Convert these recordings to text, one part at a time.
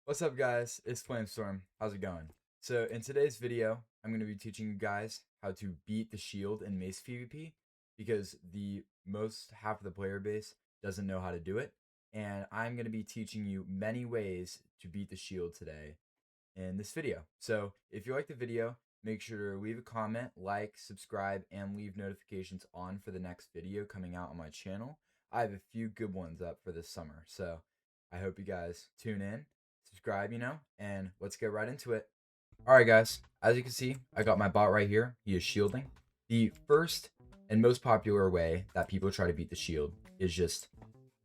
What's up, guys? It's Flamestorm. How's it going? So in today's video, I'm going to be teaching you guys how to beat the shield in Mace PvP because the most half of the player base doesn't know how to do it. And I'm going to be teaching you many ways to beat the shield today in this video. So if you like the video, make sure to leave a comment, like, subscribe, and leave notifications on for the next video coming out on my channel. I have a few good ones up for this summer, so I hope you guys tune in, subscribe, and let's get right into it. Alright guys, as you can see, I got my bot right here. He is shielding. The first and most popular way that people try to beat the shield is just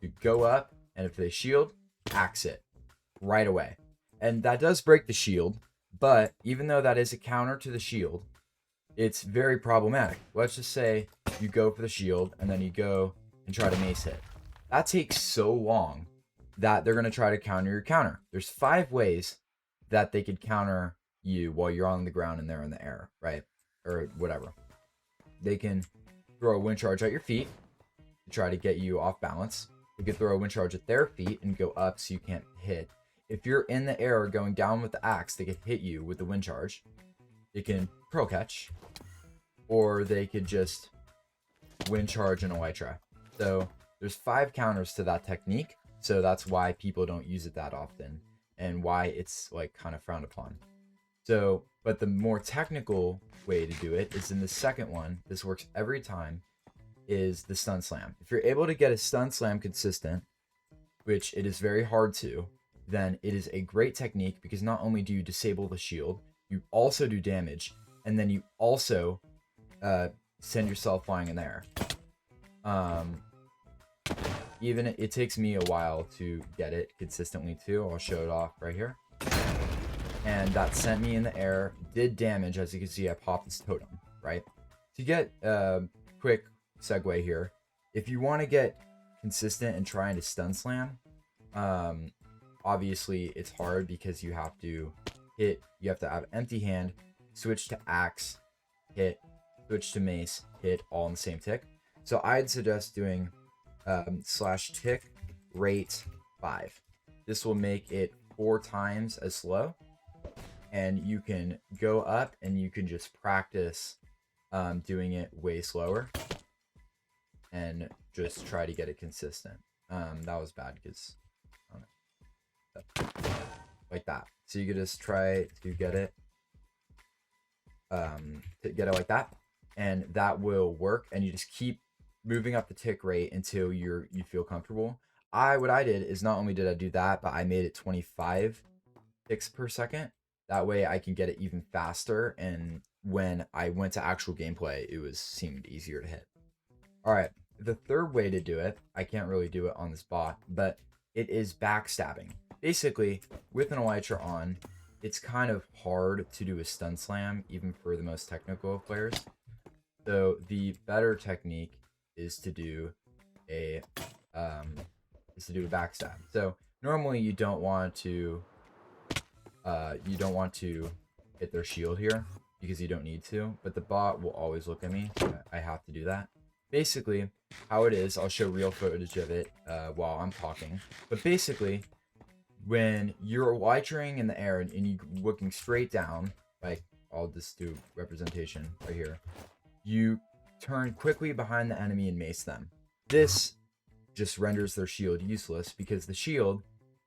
to go up, and if they shield, axe it right away. And that does break the shield, but even though that is a counter to the shield, it's very problematic. Let's just say you go for the shield and then you go and try to mace hit. That takes so long that they're going to try to counter your counter. There's 5 ways that they could counter you while you're on the ground and they're in the air, right? Or whatever. They can throw a wind charge at your feet to try to get you off balance. They could throw a wind charge at their feet and go up so you can't hit. If you're in the air going down with the axe, they could hit you with the wind charge. They can pearl catch, or they could just wind charge and elytra. So there's 5 counters to that technique. So that's why people don't use it that often and why it's like kind of frowned upon. So, but the more technical way to do it is in the second one. This works every time, is the stun slam. If you're able to get a stun slam consistent, which it is very hard to, then it is a great technique because not only do you disable the shield, you also do damage, and then you also send yourself flying in the air. Even it takes me a while to get it consistently too. I'll show it off right here. And that sent me in the air, did damage. As you can see, I popped this totem, right? To get a quick segue here, if you want to get consistent and trying to stun slam, obviously it's hard because you have to have empty hand, switch to axe, hit, switch to mace, hit, all in the same tick. So I'd suggest doing /tick rate 5. This will make it 4 times as slow, and you can go up and you can just practice doing it way slower and just try to get it consistent. That was bad because like that. So you could just try to get it like that, and that will work. And you just keep moving up the tick rate until you feel comfortable. What I did is not only did I do that, but I made it 25 ticks per second. That way I can get it even faster, and when I went to actual gameplay, it seemed easier to hit. All right, the third way to do it, I can't really do it on this bot, but it is backstabbing. Basically, with an elytra on, it's kind of hard to do a stun slam, even for the most technical of players. So the better technique is to do a backstab. So normally you don't want to hit their shield here because you don't need to, but the bot will always look at me, so I have to do that. Basically, how it is, I'll show real footage of it while I'm talking. But basically, when you're elytraing in the air and you're looking straight down, like I'll just do representation right here, you turn quickly behind the enemy and mace them. This just renders their shield useless because the shield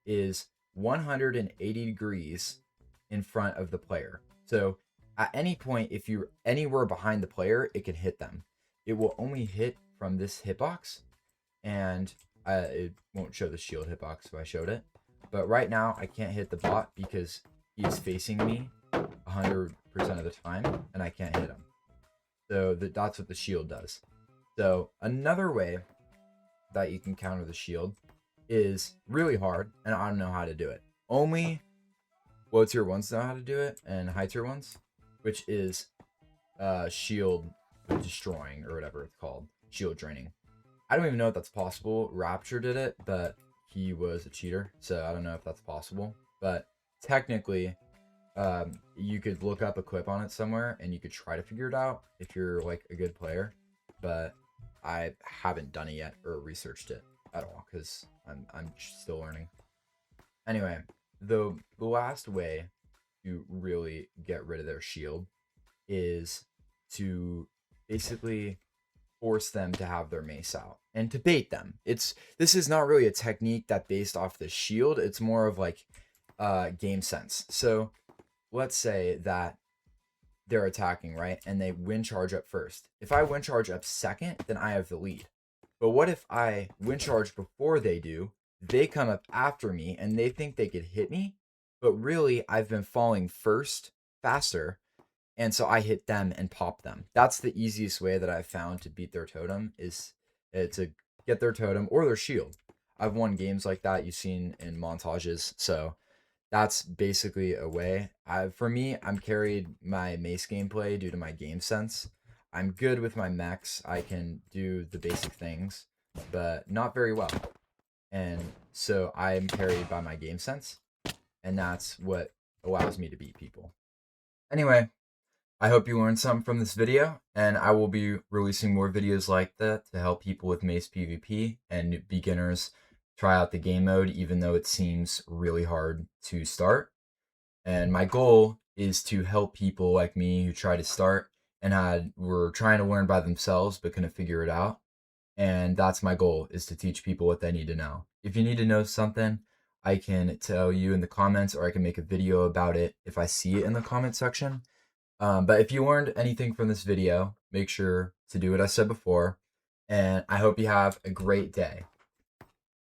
is 180 degrees in front of the player. So at any point, if you're anywhere behind the player, it can hit them. It will only hit from this hitbox, and it won't show the shield hitbox if I showed it. But right now, I can't hit the bot because he's facing me 100% of the time, and I can't hit him. So that's what the shield does. So another way that you can counter the shield is really hard, and I don't know how to do it. Only low tier ones know how to do it, and high tier ones, which is shield destroying, or whatever it's called, shield draining. I don't even know if that's possible. Rapture did it, but he was a cheater, so I don't know if that's possible. But technically, you could look up a clip on it somewhere and you could try to figure it out if you're like a good player, but I haven't done it yet or researched it at all because I'm still learning. Anyway, the last way to really get rid of their shield is to basically force them to have their mace out and to bait them. This is not really a technique that based off the shield. It's more of like game sense. So let's say that they're attacking, right? And they wind charge up first. If I wind charge up second, then I have the lead. But what if I wind charge before they do? They come up after me and they think they could hit me, but really I've been falling first faster, and so I hit them and pop them. That's the easiest way that I've found to beat their totem is to get their totem or their shield. I've won games like that you've seen in montages, so that's basically a way. For me, I'm carried my mace gameplay due to my game sense. I'm good with my mechs. I can do the basic things, but not very well. And so I'm carried by my game sense, and that's what allows me to beat people. Anyway, I hope you learned something from this video, and I will be releasing more videos like that to help people with Mace PvP and beginners try out the game mode, even though it seems really hard to start. And my goal is to help people like me who try to start and were trying to learn by themselves but couldn't figure it out. And that's my goal, is to teach people what they need to know. If you need to know something, I can tell you in the comments, or I can make a video about it if I see it in the comment section. But if you learned anything from this video, make sure to do what I said before, and I hope you have a great day.